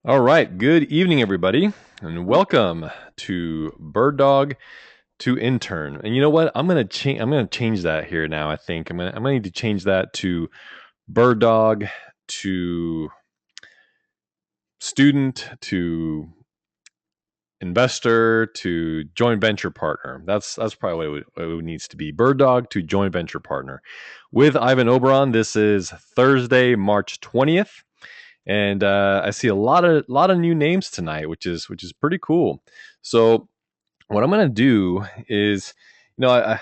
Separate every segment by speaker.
Speaker 1: All right. Good evening, everybody, and welcome to Bird Dog to Intern. And you know what? I'm gonna change. I'm gonna change that here now. I think I'm gonna need to change that to Bird Dog to student to investor to joint venture partner. That's probably what it needs to be. Bird Dog to joint venture partner with Ivan Oberon. This is Thursday, March 20th. And I see a lot of new names tonight, which is pretty cool. So what I'm going to do is, I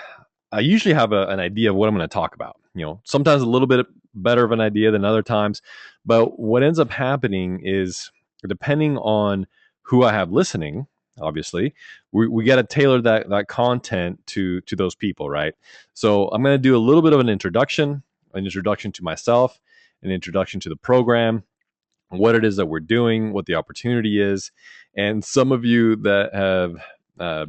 Speaker 1: usually have an idea of what I'm going to talk about. Sometimes a little bit better of an idea than other times, but what ends up happening is depending on who I have listening. Obviously, we got to tailor that content to those people, right? So I'm going to do a little bit of an introduction to myself, an introduction to the program, what it is that we're doing, what the opportunity is. And some of you that have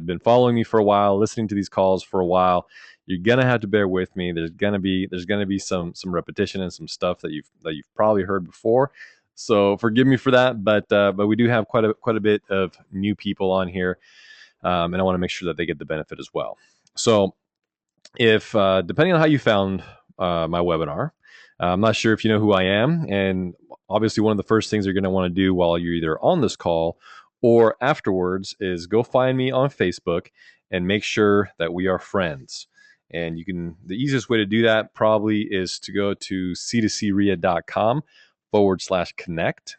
Speaker 1: been following me for a while, listening to these calls for a while, you're gonna have to bear with me. There's gonna be some repetition and some stuff that you've probably heard before. So forgive me for that, but we do have quite a bit of new people on here, and I want to make sure that they get the benefit as well. So if depending on how you found my webinar, I'm not sure if you know who I am, and obviously one of the first things you're going to want to do while you're either on this call or afterwards is go find me on Facebook and make sure that we are friends. And the easiest way to do that probably is to go to c2crea.com/connect,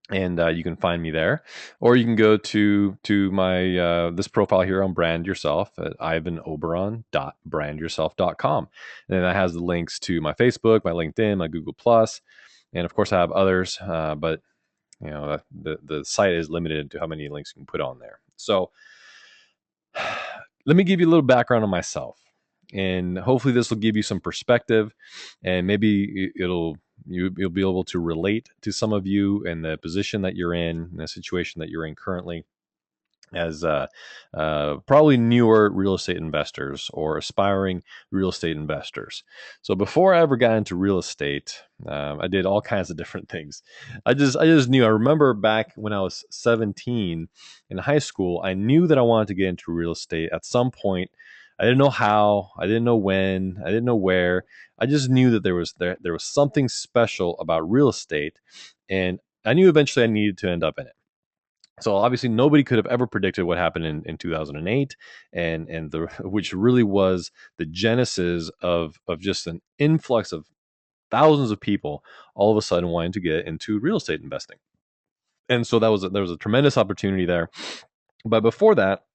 Speaker 1: and you can find me there, or you can go to my this profile here on Brand Yourself at ivanoberon.brandyourself.com, and then that has the links to my Facebook, my LinkedIn, my Google Plus, and of course I have others, but the site is limited to how many links you can put on there. So let me give you a little background on myself, and hopefully this will give you some perspective, and maybe you'll be able to relate to some of you in the position that you're in the situation that you're in currently, as probably newer real estate investors or aspiring real estate investors. So before I ever got into real estate, I did all kinds of different things. I just knew. I remember back when I was 17 in high school, I knew that I wanted to get into real estate at some point. I didn't know how. I didn't know when. I didn't know where. I just knew that there was something special about real estate, and I knew eventually I needed to end up in it. So obviously nobody could have ever predicted what happened in 2008, and the which really was the genesis of just an influx of thousands of people all of a sudden wanting to get into real estate investing. And so there was a tremendous opportunity there. But before that,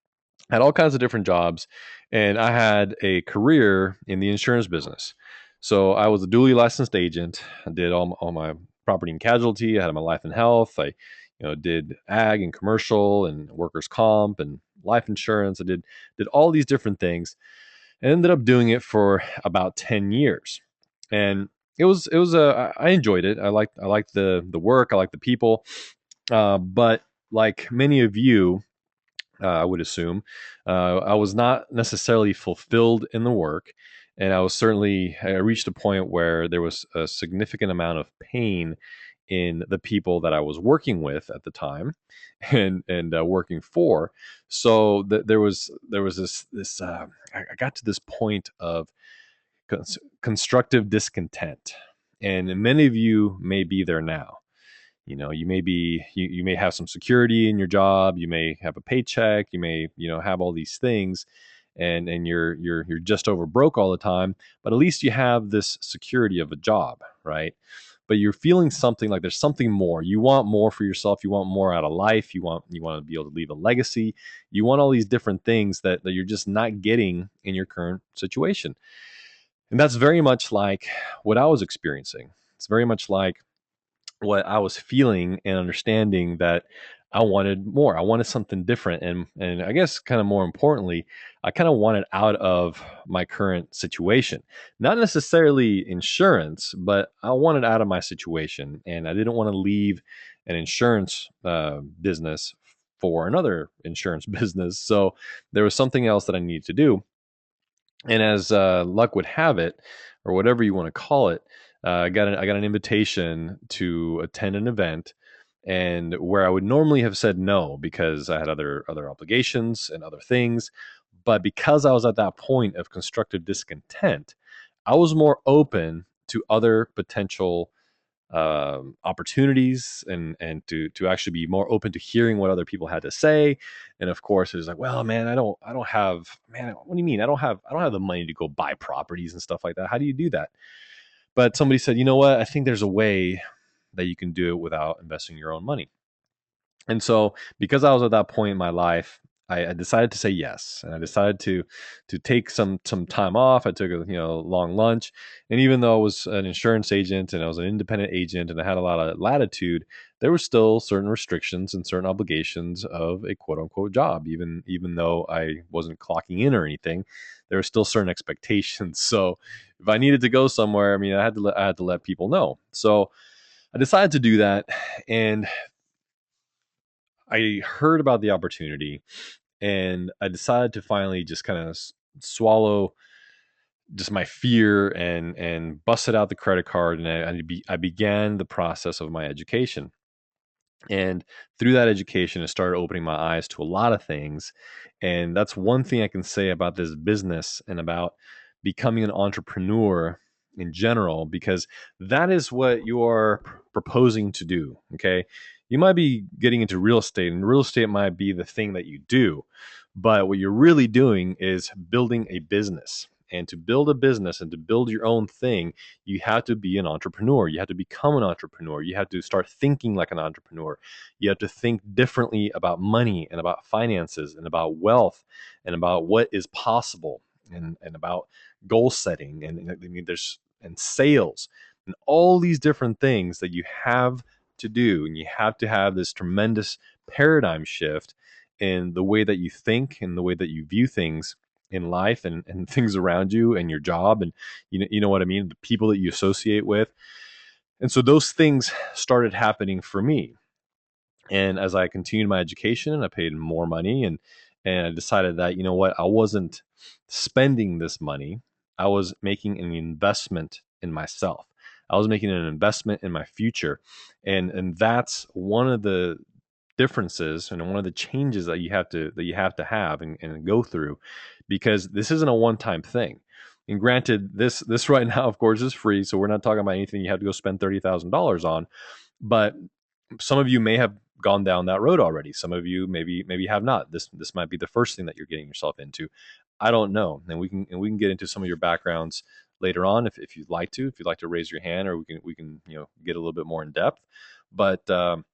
Speaker 1: I had all kinds of different jobs, and I had a career in the insurance business. So I was a duly licensed agent. I did all my property and casualty. I had my life and health. I did ag and commercial and workers comp and life insurance. I did all these different things, and ended up doing it for about 10 years. And I enjoyed it. I liked the work. I liked the people. But like many of you, I would assume, I was not necessarily fulfilled in the work, and I reached a point where there was a significant amount of pain in the people that I was working with at the time, and working for. So there was this. I got to this point of constructive discontent, and many of you may be there now. You may have some security in your job, you may have a paycheck, you may have all these things, and you're just over broke all the time, but at least you have this security of a job, right? But you're feeling something like there's something more. You want more for yourself. You want more out of life. You want to be able to leave a legacy. You want all these different things that you're just not getting in your current situation. And that's very much like what I was experiencing. It's very much like what I was feeling and understanding that I wanted more. I wanted something different, and I guess kind of more importantly, I kind of wanted out of my current situation. Not necessarily insurance, but I wanted out of my situation, and I didn't want to leave an insurance business for another insurance business. So there was something else that I needed to do, and as luck would have it, or whatever you want to call it, I got an invitation to attend an event and where I would normally have said no because I had other obligations and other things. But because I was at that point of constructive discontent, I was more open to other potential opportunities, and to actually be more open to hearing what other people had to say. And of course, it was like, well, man, I don't have, man, what do you mean? I don't have the money to go buy properties and stuff like that. How do you do that? But somebody said, you know what? I think there's a way that you can do it without investing your own money. And so, because I was at that point in my life, I decided to say yes, and I decided to take some time off. I took a long lunch, and even though I was an insurance agent and I was an independent agent and I had a lot of latitude, there were still certain restrictions and certain obligations of a quote unquote job. Even though I wasn't clocking in or anything, there were still certain expectations. So if I needed to go somewhere, I mean, I had to let people know. So I decided to do that, and I heard about the opportunity, and I decided to finally just kind of swallow just my fear and busted out the credit card, and I began the process of my education. And through that education, it started opening my eyes to a lot of things. And that's one thing I can say about this business and about becoming an entrepreneur in general, because that is what you are proposing to do. Okay. You might be getting into real estate, and real estate might be the thing that you do. But what you're really doing is building a business. And to build a business and to build your own thing, you have to be an entrepreneur. You have to become an entrepreneur. You have to start thinking like an entrepreneur. You have to think differently about money and about finances and about wealth and about what is possible, and about goal setting, and I mean there's and sales and all these different things that you have to do, and you have to have this tremendous paradigm shift in the way that you think and the way that you view things in life, and things around you and your job, and you know what I mean, the people that you associate with. And so those things started happening for me. And as I continued my education, I paid more money, and I decided that, you know what, I wasn't spending this money. I was making an investment in myself. I was making an investment in my future. And that's one of the differences and one of the changes that you have to have and go through, because this isn't a one-time thing. And granted, this right now, of course, is free, so we're not talking about anything you have to go spend $30,000 on. But some of you may have gone down that road already. Some of you maybe have not. This might be the first thing that you're getting yourself into. I don't know, and we can get into some of your backgrounds later on if you'd like to. If you'd like to raise your hand, or we can get a little bit more in depth. But the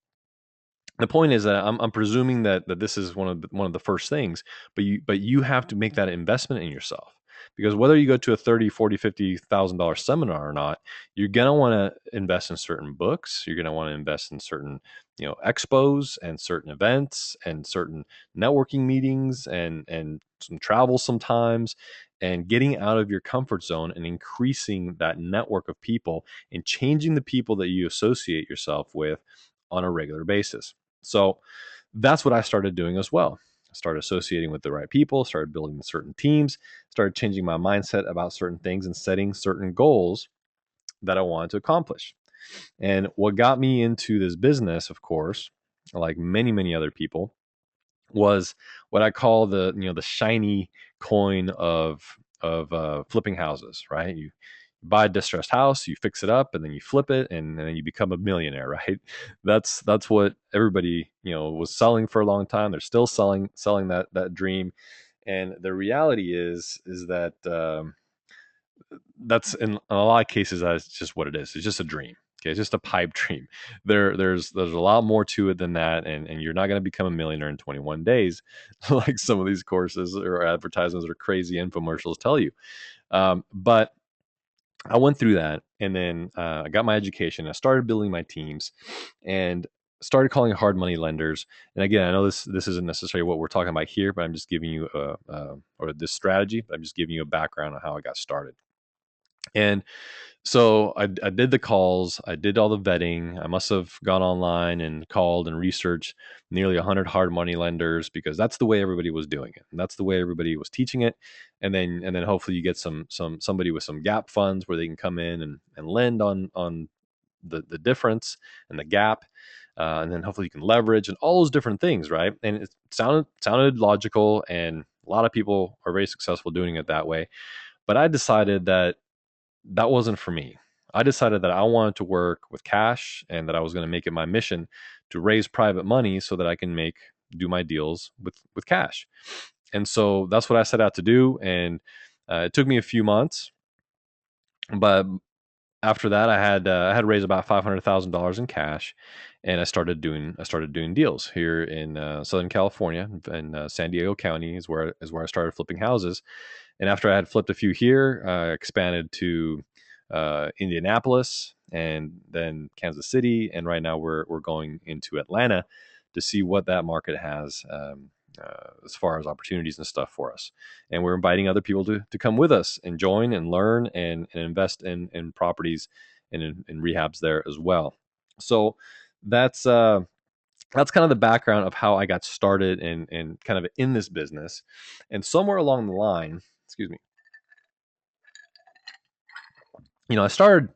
Speaker 1: point is that I'm presuming that this is one of the first things, but you have to make that investment in yourself, because whether you go to a 30, 40, $50,000 seminar or not, you're going to want to invest in certain books. You're going to want to invest in certain expos and certain events and certain networking meetings, and some travel sometimes, and getting out of your comfort zone and increasing that network of people and changing the people that you associate yourself with on a regular basis. So that's what I started doing as well. I started associating with the right people, started building certain teams, started changing my mindset about certain things, and setting certain goals that I wanted to accomplish. And what got me into this business, of course, like many, many other people, was what I call the shiny coin of flipping houses, right? You buy a distressed house, you fix it up, and then you flip it, and then you become a millionaire, right? That's what everybody was selling for a long time. They're still selling that dream, and the reality is that that's in a lot of cases that's just what it is. It's just a dream. Okay, it's just a pipe dream. There's a lot more to it than that, and you're not going to become a millionaire in 21 days, like some of these courses or advertisements or crazy infomercials tell you. But I went through that, and then I got my education. I started building my teams, and started calling hard money lenders. And again, I know this isn't necessarily what we're talking about here, but I'm just giving you or this strategy. But I'm just giving you a background on how I got started. And so I did the calls, I did all the vetting. I must have gone online and called and researched nearly 100 hard money lenders, because that's the way everybody was doing it, and that's the way everybody was teaching it. And then hopefully you get somebody with some gap funds where they can come in and lend on the difference and the gap. and then hopefully you can leverage and all those different things, right? And it sounded logical, and a lot of people are very successful doing it that way. But I decided that that wasn't for me. I decided that I wanted to work with cash, and that I was going to make it my mission to raise private money so that I can do my deals with cash. And so that's what I set out to do. And it took me a few months, but after that, I had raised about $500,000 in cash, and I started doing deals here in Southern California, in San Diego County is where I started flipping houses. And after I had flipped a few here, I expanded to Indianapolis, and then Kansas City, and right now we're going into Atlanta to see what that market has, as far as opportunities and stuff for us. And we're inviting other people to come with us and join and learn and invest in properties and in rehabs there as well. So that's that's kind of the background of how I got started and kind of in this business. And somewhere along the line, excuse me, I started,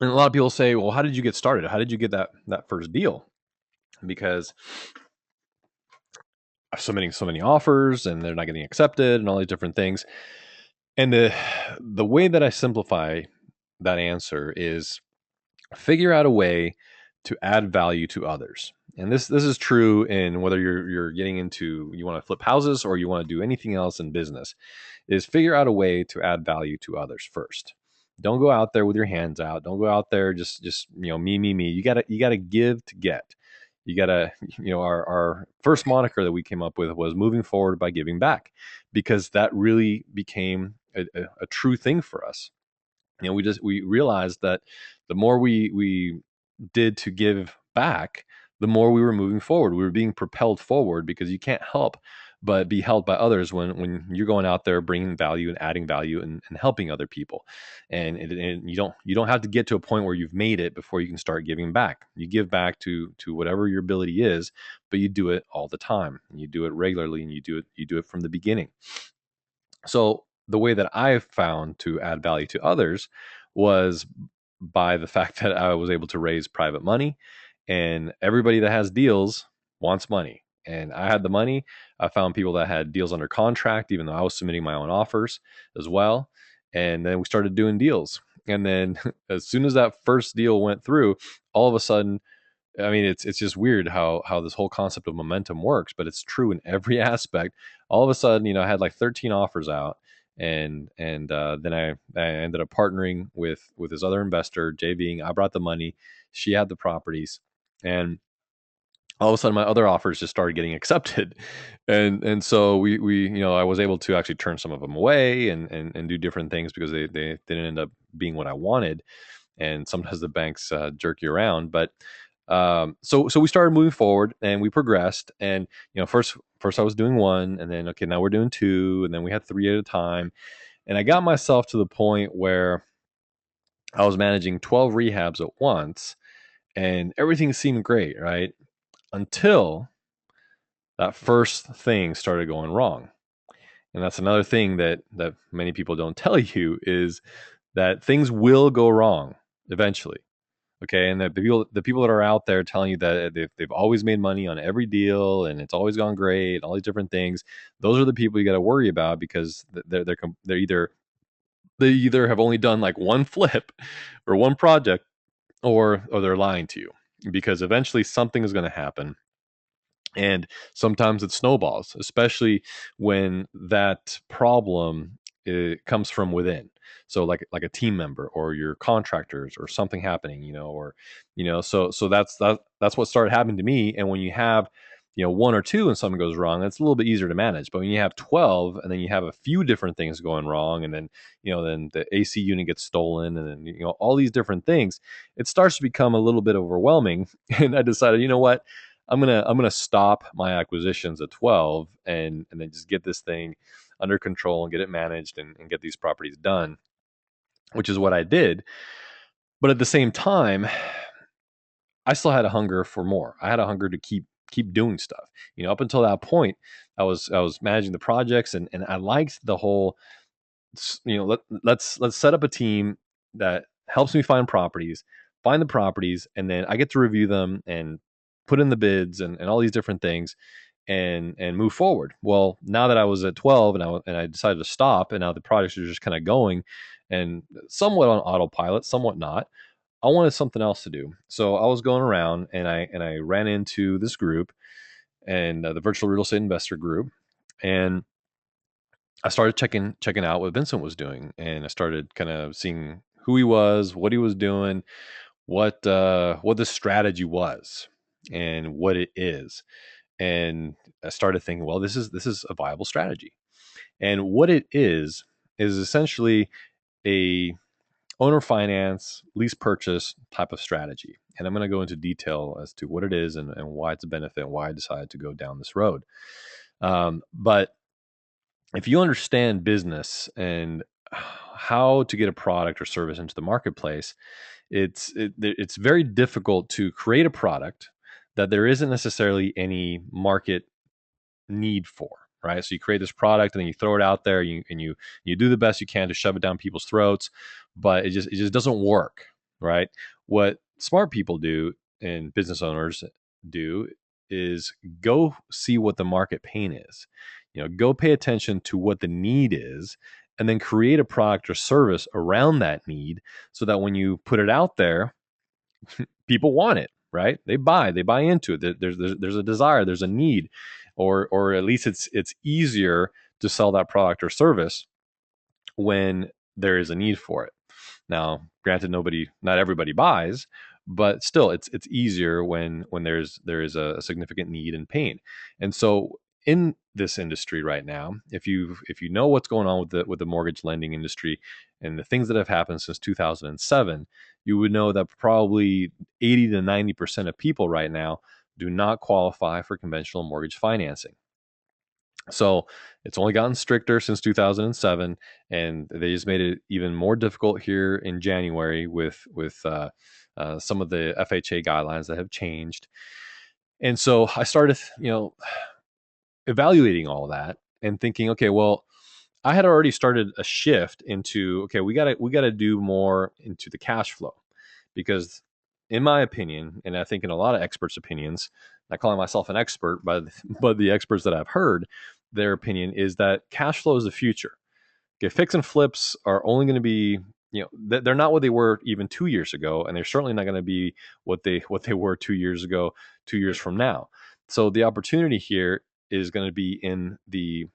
Speaker 1: and a lot of people say, well, how did you get started? How did you get that first deal? Because I'm submitting so many offers and they're not getting accepted and all these different things. And the way that I simplify that answer is figure out a way to add value to others. And this is true in whether you're getting into, you want to flip houses or you want to do anything else in business, is figure out a way to add value to others first. Don't go out there with your hands out. Don't go out there just me. You gotta give to get. You gotta our first moniker that we came up with was moving forward by giving back, because that really became a true thing for us. We realized that the more we did to give back, the more we were moving forward. We were being propelled forward, because you can't help but be helped by others when you're going out there bringing value and adding value and helping other people. And you don't have to get to a point where you've made it before you can start giving back. You give back to whatever your ability is, but you do it all the time, and you do it regularly, and you do it from the beginning. So the way that I found to add value to others was by the fact that I was able to raise private money, and everybody that has deals wants money. And I had the money. I found people that had deals under contract, even though I was submitting my own offers as well. And then we started doing deals. And then as soon as that first deal went through, all of a sudden, I mean, it's just weird how this whole concept of momentum works, but it's true in every aspect. All of a sudden, I had like 13 offers out, and then I ended up partnering with this other investor, JVing. I brought the money, she had the properties, and all of a sudden my other offers just started getting accepted, and so we I was able to actually turn some of them away and do different things because they didn't end up being what I wanted. And sometimes the banks jerk you around. But so we started moving forward and we progressed. And first I was doing one, and then okay, now we're doing two, and then we had three at a time. And I got myself to the point where I was managing 12 rehabs at once, and everything seemed great, right? Until that first thing started going wrong. And that's another thing that many people don't tell you, is that things will go wrong eventually. Okay, and the people that are out there telling you that they've always made money on every deal and it's always gone great and all these different things, those are the people you got to worry about, because they either have only done like one flip or one project, or they're lying to you, because eventually something is going to happen. And sometimes it snowballs, especially when that problem comes from within. So like a team member or your contractors or something happening, or so that's what started happening to me. And when you have one or two and something goes wrong, it's a little bit easier to manage. But when you have 12 and then you have a few different things going wrong, and then then the AC unit gets stolen, and then all these different things, it starts to become a little bit overwhelming. And I decided, what, I'm gonna stop my acquisitions at 12, and then just get this thing under control and get it managed, and get these properties done, which is what I did. But at the same time, I still had a hunger for more. I had a hunger to keep doing stuff. Up until that point, I was managing the projects, and I liked the whole, let's set up a team that helps me find the properties, and then I get to review them and put in the bids and all these different things and move forward. Well, now that I was at 12 and I decided to stop, and now the projects are just kind of going and somewhat on autopilot, somewhat not. I wanted something else to do. So I was going around and I ran into this group and the virtual real estate investor group, and I started checking out what Vincent was doing, and I started kind of seeing who he was, what he was doing, what the strategy was, and what it is. And I started thinking, well, this is a viable strategy. And what it is essentially a owner finance lease purchase type of strategy. And I'm going to go into detail as to what it is and why it's a benefit and why I decided to go down this road. But if you understand business and how to get a product or service into the marketplace, it's very difficult to create a product that there isn't necessarily any market need for, right? So you create this product and then you throw it out there, you do the best you can to shove it down people's throats, but it just doesn't work, right? What smart people do and business owners do is go see what the market pain is. Go pay attention to what the need is and then create a product or service around that need so that when you put it out there, people want it, right? They buy into it. There's a desire, there's a need, or at least it's easier to sell that product or service when there is a need for it. Now, granted, not everybody buys, but still, it's easier when there is a significant need and pain. And so, in this industry right now, if you know what's going on with the mortgage lending industry and the things that have happened since 2007, you would know that probably 80 to 90% of people right now do not qualify for conventional mortgage financing. So it's only gotten stricter since 2007, and they just made it even more difficult here in January with some of the FHA guidelines that have changed. And so I started, evaluating all of that and thinking, okay, well, I had already started a shift into, okay, we gotta do more into the cash flow, because in my opinion, and I think in a lot of experts' opinions, not calling myself an expert, but the experts that I've heard, their opinion is that cash flow is the future. Okay, fix and flips are only going to be, they're not what they were even 2 years ago, and they're certainly not going to be what they were 2 years ago, 2 years from now. So the opportunity here is going to be in the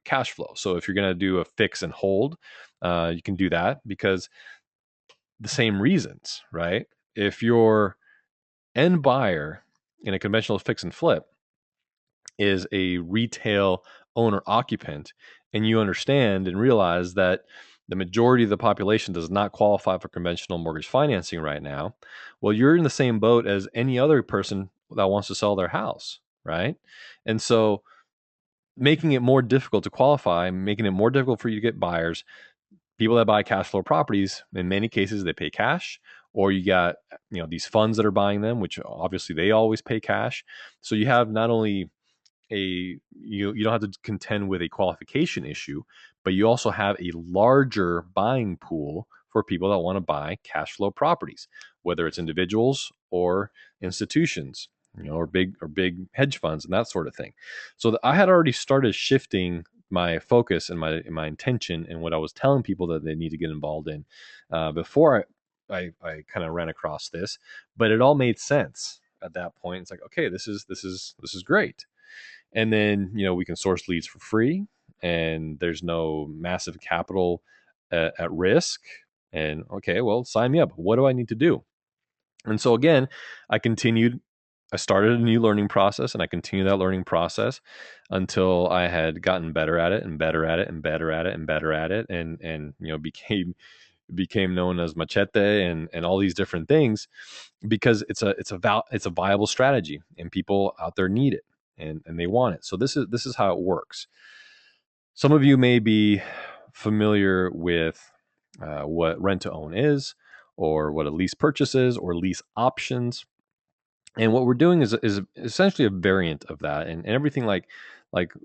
Speaker 1: cash flow. So if you're going to do a fix and hold, you can do that because the same reasons, right? If your end buyer in a conventional fix and flip is a retail owner occupant, and you understand and realize that the majority of the population does not qualify for conventional mortgage financing right now, well, you're in the same boat as any other person that wants to sell their house, right? And so making it more difficult to qualify, making it more difficult for you to get buyers, people that buy cash flow properties, in many cases, they pay cash, or you got, these funds that are buying them, which obviously they always pay cash. So you have not only you don't have to contend with a qualification issue, but you also have a larger buying pool for people that want to buy cash flow properties, whether it's individuals or institutions, or big hedge funds and that sort of thing. So I had already started shifting my focus and my intention and what I was telling people that they need to get involved in before I kind of ran across this, but it all made sense at that point. It's like, okay, this is great. And then, we can source leads for free, and there's no massive capital at risk. And okay, well, sign me up. What do I need to do? And so again, I continued. I started a new learning process, and I continued that learning process until I had gotten better at it and better at it and better at it and better at it, and became known as Machete and all these different things, because it's a viable strategy, and people out there need it, and they want it. So this is how it works. Some of you may be familiar with what rent to own is, or what a lease purchase is, or lease options. And what we're doing is essentially a variant of that, and everything like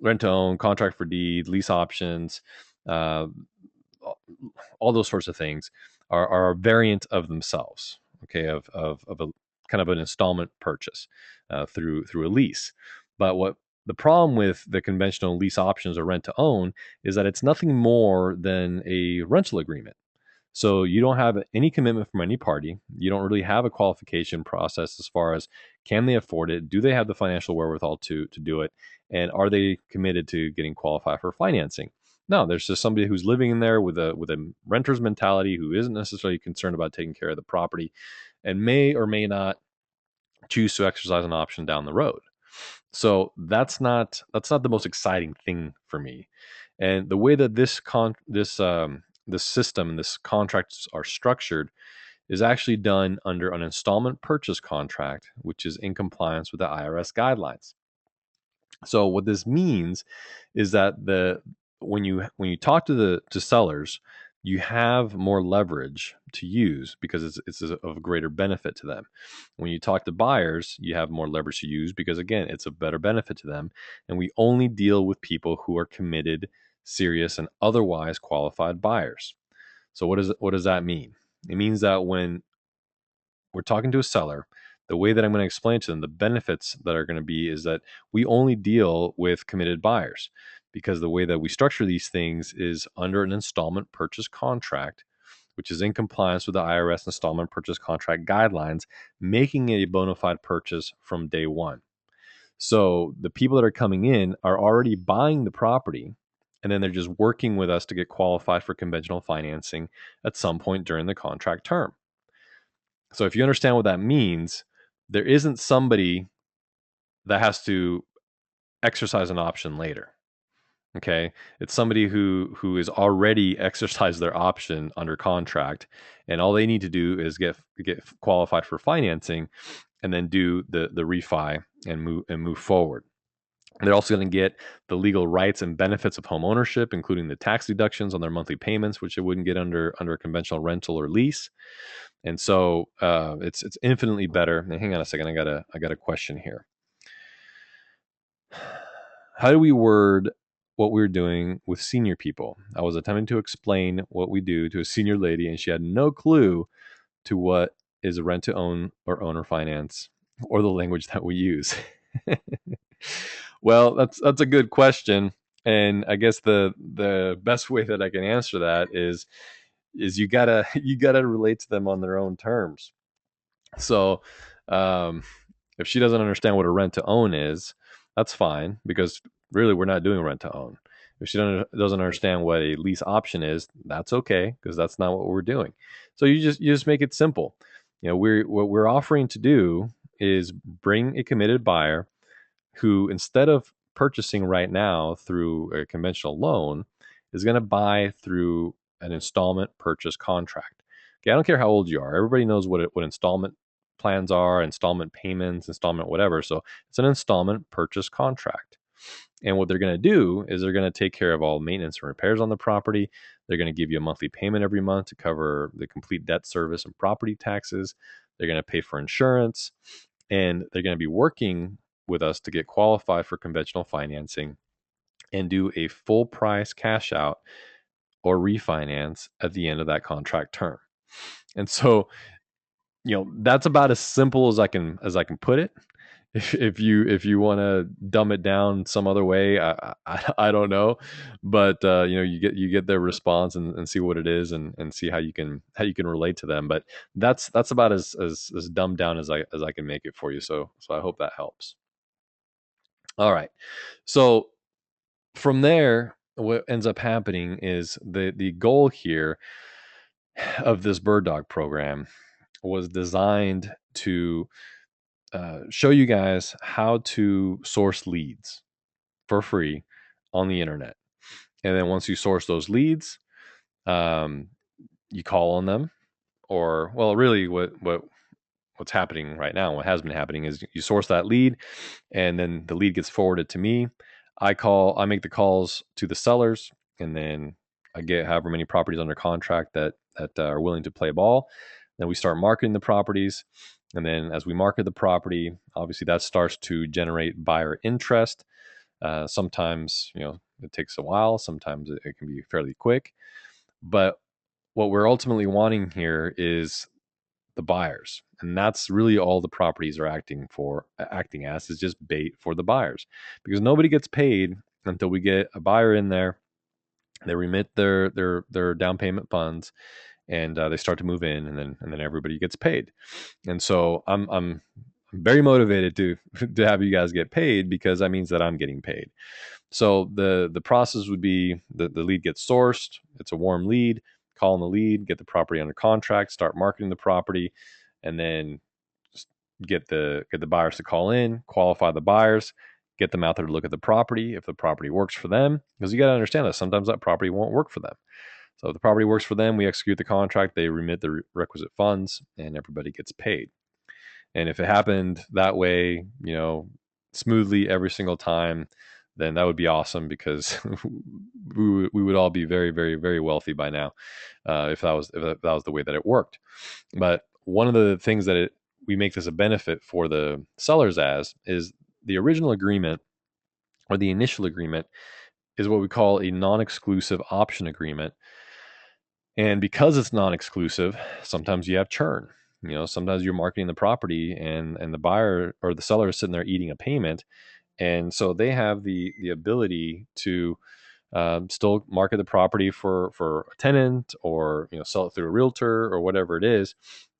Speaker 1: rent to own, contract for deed, lease options, uh, all those sorts of things are a variant of themselves. Okay, of a kind of an installment purchase through a lease. But what the problem with the conventional lease options or rent to own is that it's nothing more than a rental agreement. So you don't have any commitment from any party. You don't really have a qualification process as far as can they afford it? Do they have the financial wherewithal to do it? And are they committed to getting qualified for financing? No, there's just somebody who's living in there with a renter's mentality who isn't necessarily concerned about taking care of the property and may or may not choose to exercise an option down the road. So that's not the most exciting thing for me. And the way that this system and this contracts are structured is actually done under an installment purchase contract, which is in compliance with the IRS guidelines. So what this means is that the when you talk to sellers, you have more leverage to use because it's of greater benefit to them. When you talk to buyers, you have more leverage to use because again, it's a better benefit to them. And we only deal with people who are committed, serious, and otherwise qualified buyers. So what does that mean? It means that when we're talking to a seller, the way that I'm going to explain to them the benefits that are going to be is that we only deal with committed buyers because the way that we structure these things is under an installment purchase contract, which is in compliance with the IRS installment purchase contract guidelines, making it a bona fide purchase from day one. So the people that are coming in are already buying the property and then they're just working with us to get qualified for conventional financing at some point during the contract term. So if you understand what that means, there isn't somebody that has to exercise an option later. Okay, it's somebody who is already exercised their option under contract, and all they need to do is get qualified for financing, and then do the refi and move forward. They're also going to get the legal rights and benefits of home ownership, including the tax deductions on their monthly payments, which they wouldn't get under a conventional rental or lease. And so it's infinitely better. And hang on a second, I got a question here. How do we word what we're doing with senior people? I was attempting to explain what we do to a senior lady, and she had no clue to what is a rent to own or owner finance or the language that we use. Well, that's a good question, and I guess the best way that I can answer that is you gotta relate to them on their own terms. So, um, if she doesn't understand what a rent to own is, that's fine because really we're not doing rent to own. If she doesn't understand what a lease option is, that's okay because that's not what we're doing. So you just make it simple. What we're offering to do is bring a committed buyer who, instead of purchasing right now through a conventional loan, is going to buy through an installment purchase contract. Okay, I don't care how old you are. Everybody knows what installment plans are, installment payments, installment whatever. So it's an installment purchase contract. And what they're going to do is they're going to take care of all maintenance and repairs on the property. They're going to give you a monthly payment every month to cover the complete debt service and property taxes. They're going to pay for insurance, and they're going to be working with us to get qualified for conventional financing and do a full price cash out or refinance at the end of that contract term. And so, that's about as simple as I can put it. If you want to dumb it down some other way, I don't know, but you get their response and see what it is and see how you can relate to them. But that's about as dumbed down as I can make it for you. So I hope that helps. All right. So from there, what ends up happening is the goal here of this bird dog program was designed to show you guys how to source leads for free on the internet. And then once you source those leads, um, you call on them, or well, really, what's happening right now, what has been happening is you source that lead, and then the lead gets forwarded to me. I make the calls to the sellers, and then I get however many properties under contract that are willing to play ball. Then we start marketing the properties, and then as we market the property, obviously that starts to generate buyer interest. Sometimes it takes a while. Sometimes it can be fairly quick. But what we're ultimately wanting here is the buyers. And that's really all the properties are acting as, is just bait for the buyers, because nobody gets paid until we get a buyer in there. They remit their down payment funds, and they start to move in, and then everybody gets paid. And so I'm very motivated to to have you guys get paid, because that means that I'm getting paid. So the process would be the lead gets sourced. It's a warm lead. Call in the lead, get the property under contract, start marketing the property, and then get the buyers to call in, qualify the buyers, get them out there to look at the property. If the property works for them, because you got to understand that sometimes that property won't work for them. So if the property works for them, we execute the contract, they remit the requisite funds, and everybody gets paid. And if it happened that way, smoothly every single time, then that would be awesome, because we would all be very, very, very wealthy by now, if that was the way that it worked. But one of the things that we make this a benefit for the sellers as is the original agreement, or the initial agreement, is what we call a non-exclusive option agreement. And because it's non-exclusive, sometimes you have churn. Sometimes you're marketing the property, and the buyer or the seller is sitting there eating a payment, and so they have the ability to still market the property for a tenant, or sell it through a realtor or whatever it is.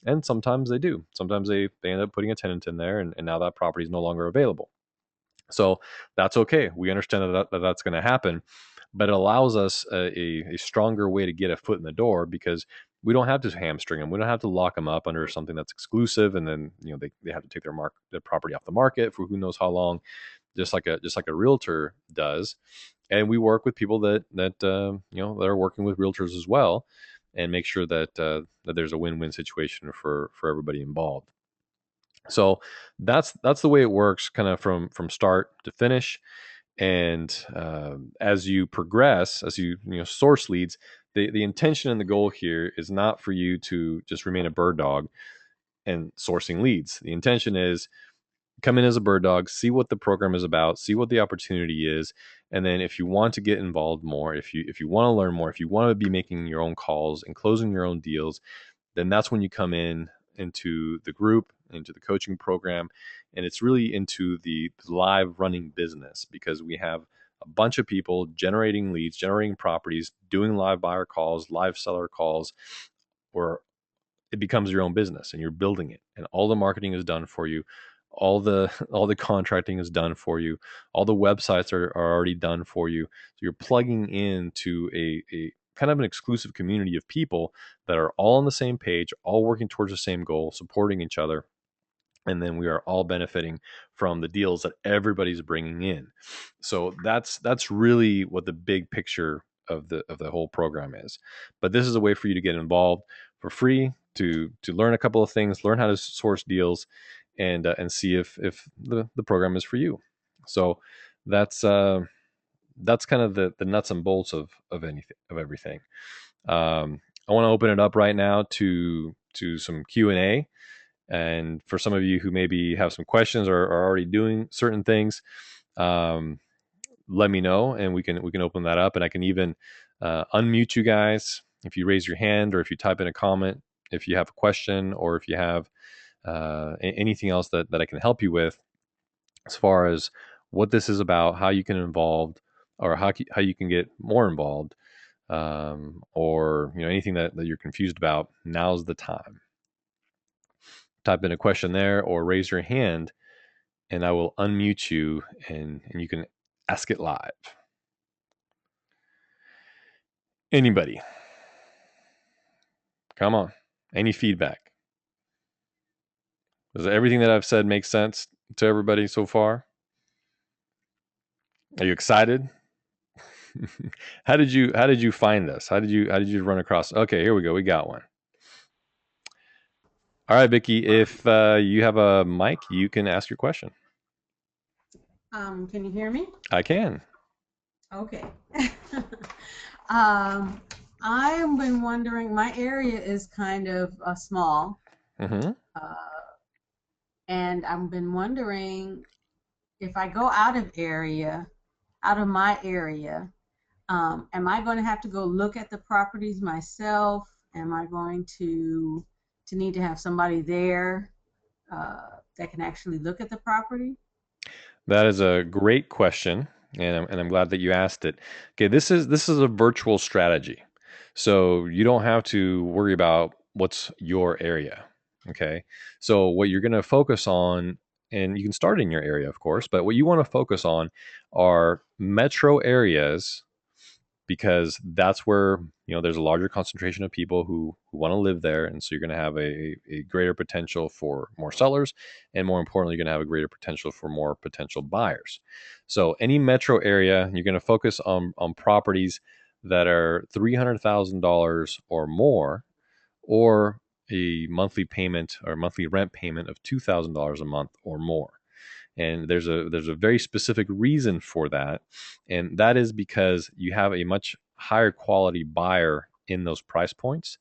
Speaker 1: And sometimes they do. Sometimes they end up putting a tenant in there, and now that property is no longer available. So that's okay. We understand that's going to happen, but it allows us a stronger way to get a foot in the door, because we don't have to hamstring them. We don't have to lock them up under something that's exclusive, and then they have to take their property off the market for who knows how long, just like a realtor does. And we work with people that are working with realtors as well, and make sure that there's a win-win situation for everybody involved. So that's the way it works, kind of from start to finish. And as you progress, as you source leads, the intention and the goal here is not for you to just remain a bird dog and sourcing leads. The intention is come in as a bird dog, see what the program is about, see what the opportunity is, and then if you want to get involved more, if you want to learn more, if you want to be making your own calls and closing your own deals, then that's when you come into the group, into the coaching program. And it's really into the live running business, because we have a bunch of people generating leads, generating properties, doing live buyer calls, live seller calls, where it becomes your own business, and you're building it, and all the marketing is done for you, all the contracting is done for you, all the websites are already done for you. So you're plugging into a kind of an exclusive community of people that are all on the same page, all working towards the same goal, supporting each other, and then we are all benefiting from the deals that everybody's bringing in. So that's really what the big picture of the whole program is. But this is a way for you to get involved for free, to learn a couple of things, learn how to source deals, and see if the program is for you. So that's kind of the nuts and bolts of anything, of everything. I want to open it up right now to some Q&A. And for some of you who maybe have some questions, or are already doing certain things, let me know, and we can open that up. And I can even unmute you guys if you raise your hand, or if you type in a comment, if you have a question, or if you have anything else that I can help you with, as far as what this is about, how you can involved, or how you can get more involved, or anything that you're confused about. Now's the time. Type in a question there, or raise your hand, and I will unmute you, and you can ask it live. Anybody? Come on. Any feedback? Does everything that I've said make sense to everybody so far? Are you excited? How did you find this? How did you run across? Okay, here we go. We got one. All right, Vicky, if you have a mic, you can ask your question.
Speaker 2: Can you hear me?
Speaker 1: I can.
Speaker 2: Okay. um, I've been wondering, my area is kind of small,
Speaker 1: Mm-hmm.
Speaker 2: uh, and I've been wondering if I go out of my area, am I going to have to go look at the properties myself? Am I going to to need to have somebody there that can actually look at the property?
Speaker 1: That is a great question, and I'm glad that you asked it. Okay, this is a virtual strategy, so you don't have to worry about what's your area. Okay, so what you're going to focus on, and you can start in your area, of course, but what you want to focus on are metro areas because that's where there's a larger concentration of people who want to live there, and so you're going to have a greater potential for more sellers, and more importantly you're going to have a greater potential for more potential buyers. So any metro area, you're going to focus on properties that are $300,000 or more, or a monthly payment or monthly rent payment of $2,000 a month or more. And there's a very specific reason for that, and that is because you have a much higher quality buyer in those price points,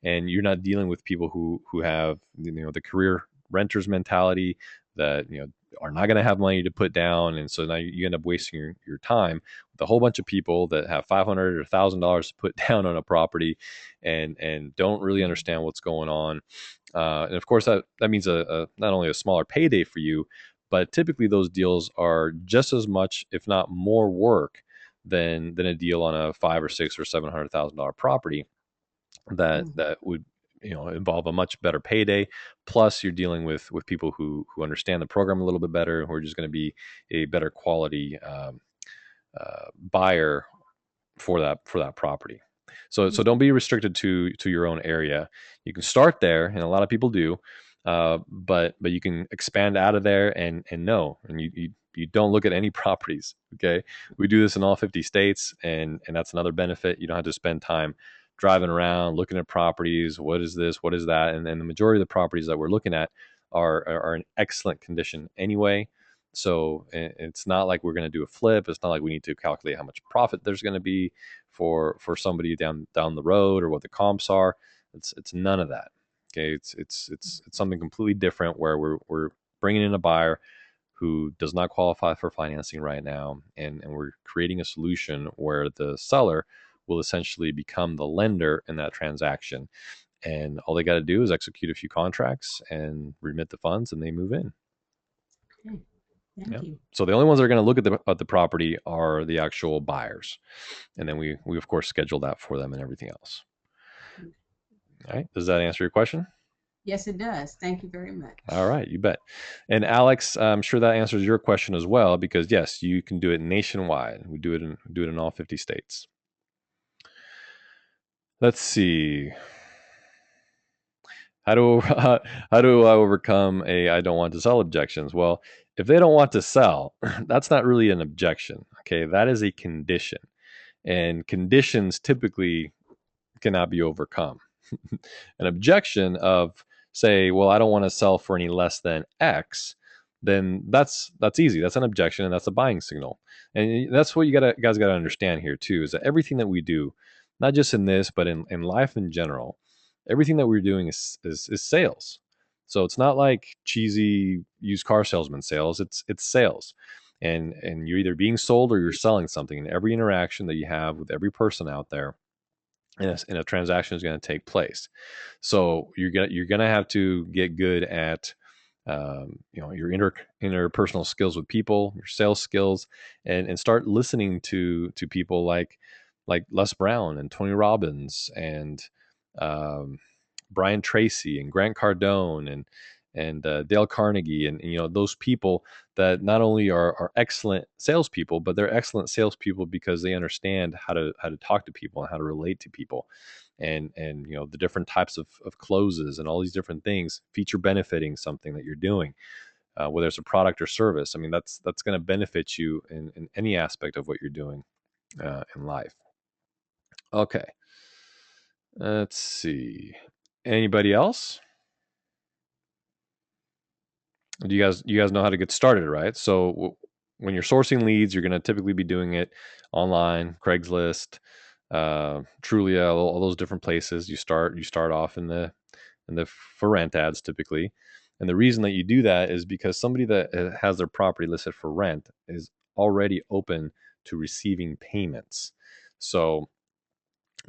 Speaker 1: and you're not dealing with people who have the career renters mentality that are not going to have money to put down, and so now you end up wasting your time with a whole bunch of people that have $500 or $1,000 to put down on a property, and don't really understand what's going on. And of course that means a not only a smaller payday for you, but typically those deals are just as much, if not more, work than a deal on a five or six or $700,000 property
Speaker 2: Mm.
Speaker 1: that would involve a much better payday. Plus, you're dealing with people who understand the program a little bit better, who are just going to be a better quality buyer for that property. So don't be restricted to your own area. You can start there, and a lot of people do, but you can expand out of there and know, and you don't look at any properties. Okay, we do this in all 50 states, and that's another benefit. You don't have to spend time driving around looking at properties. What is this? What is that? And the majority of the properties that we're looking at are in excellent condition anyway. So it's not like we're going to do a flip. It's not like we need to calculate how much profit there's going to be for somebody down the road, or what the comps are. It's none of that. Okay, it's something completely different where we're bringing in a buyer who does not qualify for financing right now, and we're creating a solution where the seller will essentially become the lender in that transaction, and all they got to do is execute a few contracts and remit the funds, and they move in.
Speaker 2: Okay,
Speaker 1: Yeah.
Speaker 2: thank you.
Speaker 1: So the only ones that are going to look at the property are the actual buyers, and then we of course schedule that for them and everything else. All right. Does that answer your question?
Speaker 2: Yes, it does. Thank you very
Speaker 1: All
Speaker 2: much.
Speaker 1: right, you bet. And Alex, I'm sure that answers your question as well, because yes, you can do it nationwide. We do it in all 50 states. Let's see. How do I overcome a I don't want to sell objections? Well, if they don't want to sell, that's not really an objection. Okay, that is a condition, and conditions typically cannot be overcome. An objection of, say, well, I don't want to sell for any less than X, then that's easy. That's an objection, and that's a buying signal. And that's what guys gotta understand here too, is that everything that we do, not just in this, but in life in general, everything that we're doing is sales. So it's not like cheesy used car salesman sales. It's sales. And you're either being sold or you're selling something. And every interaction that you have with every person out there in a transaction is going to take place. So you're gonna have to get good at your interpersonal skills with people, your sales skills, and start listening to people like Les Brown and Tony Robbins and um, Brian Tracy and Grant Cardone and Dale Carnegie, and those people that not only are excellent salespeople, but they're excellent salespeople because they understand how to talk to people and how to relate to people, and the different types of closes and all these different things, feature benefiting something that you're doing, whether it's a product or service. I mean, that's going to benefit you in any aspect of what you're doing in life. Okay, let's see. Anybody else? Do you guys know how to get started, right? So when you're sourcing leads, you're going to typically be doing it online, Craigslist, Trulia, all those different places. You start off in the for rent ads typically, and the reason that you do that is because somebody that has their property listed for rent is already open to receiving payments. So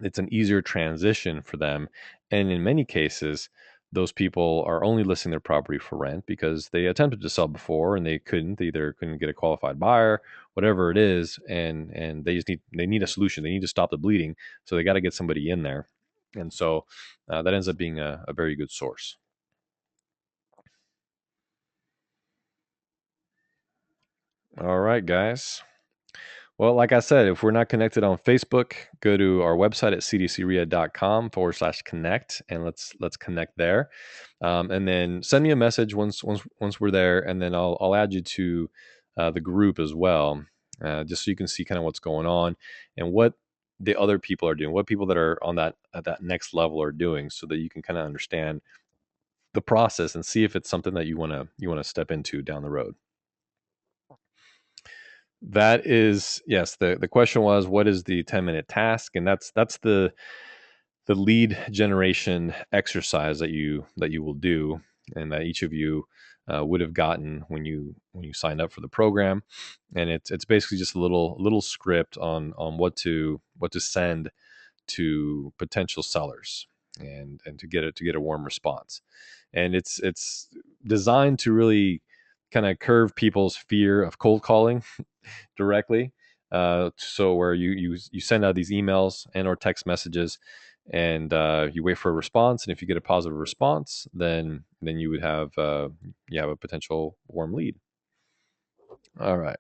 Speaker 1: it's an easier transition for them, and in many cases those people are only listing their property for rent because they attempted to sell before and they couldn't. They either couldn't get a qualified buyer, whatever it is, and they need a solution. They need to stop the bleeding, so they got to get somebody in there, and so that ends up being a very good source. All right, guys. Well, like I said, if we're not connected on Facebook, go to our website at cdcrea.com/connect and let's connect there. And then send me a message once we're there, and then I'll add you to the group as well, just so you can see kind of what's going on and what the other people are doing, what people that are on that at that next level are doing, so that you can kind of understand the process and see if it's something that you want to step into down the road. That is, yes. The question was, what is the 10-minute task? And that's the lead generation exercise that you will do, and that each of you would have gotten when you signed up for the program. And it's basically just a little script on what to send to potential sellers, and to get a warm response. And it's designed to really kind of curve people's fear of cold calling directly. So where you send out these emails and or text messages, and you wait for a response, and if you get a positive response, then you have a potential warm lead. All right,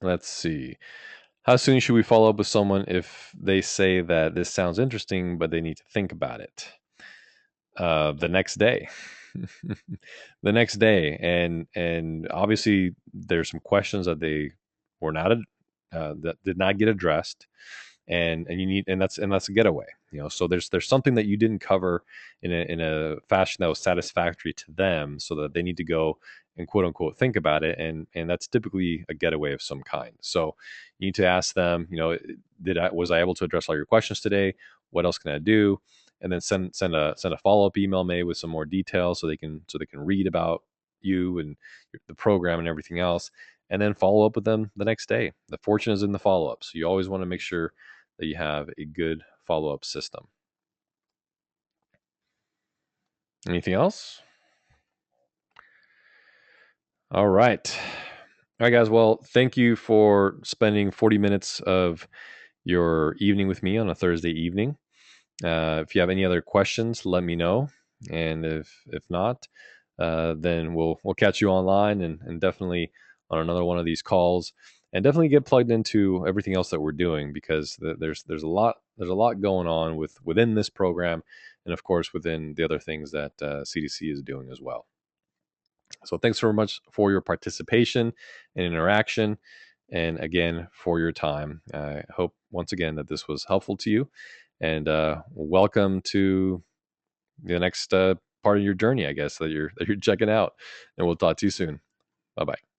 Speaker 1: let's see. How soon should we follow up with someone if they say that this sounds interesting, but they need to think about it? The next day. The next day, and obviously there's some questions that they were not that did not get addressed, and you need, and that's a getaway. So there's something that you didn't cover in a fashion that was satisfactory to them, so that they need to go and quote unquote think about it, and that's typically a getaway of some kind. So you need to ask them, was I able to address all your questions today? What else can I do? And then send a follow-up email maybe with some more details, so they can read about you and the program and everything else, and then follow up with them the next day. The fortune is in the follow-up, so you always want to make sure that you have a good follow-up system. Anything else? All right. All right, guys. Well, thank you for spending 40 minutes of your evening with me on a Thursday evening. If you have any other questions, let me know. And if not, then we'll catch you online, and definitely on another one of these calls, and definitely get plugged into everything else that we're doing, because there's a lot going on within this program, and of course within the other things that CDC is doing as well. So thanks so much for your participation and interaction, and again for your time. I hope once again that this was helpful to you, and welcome to the next part of your journey, I guess, that you're checking out. And we'll talk to you soon. Bye bye.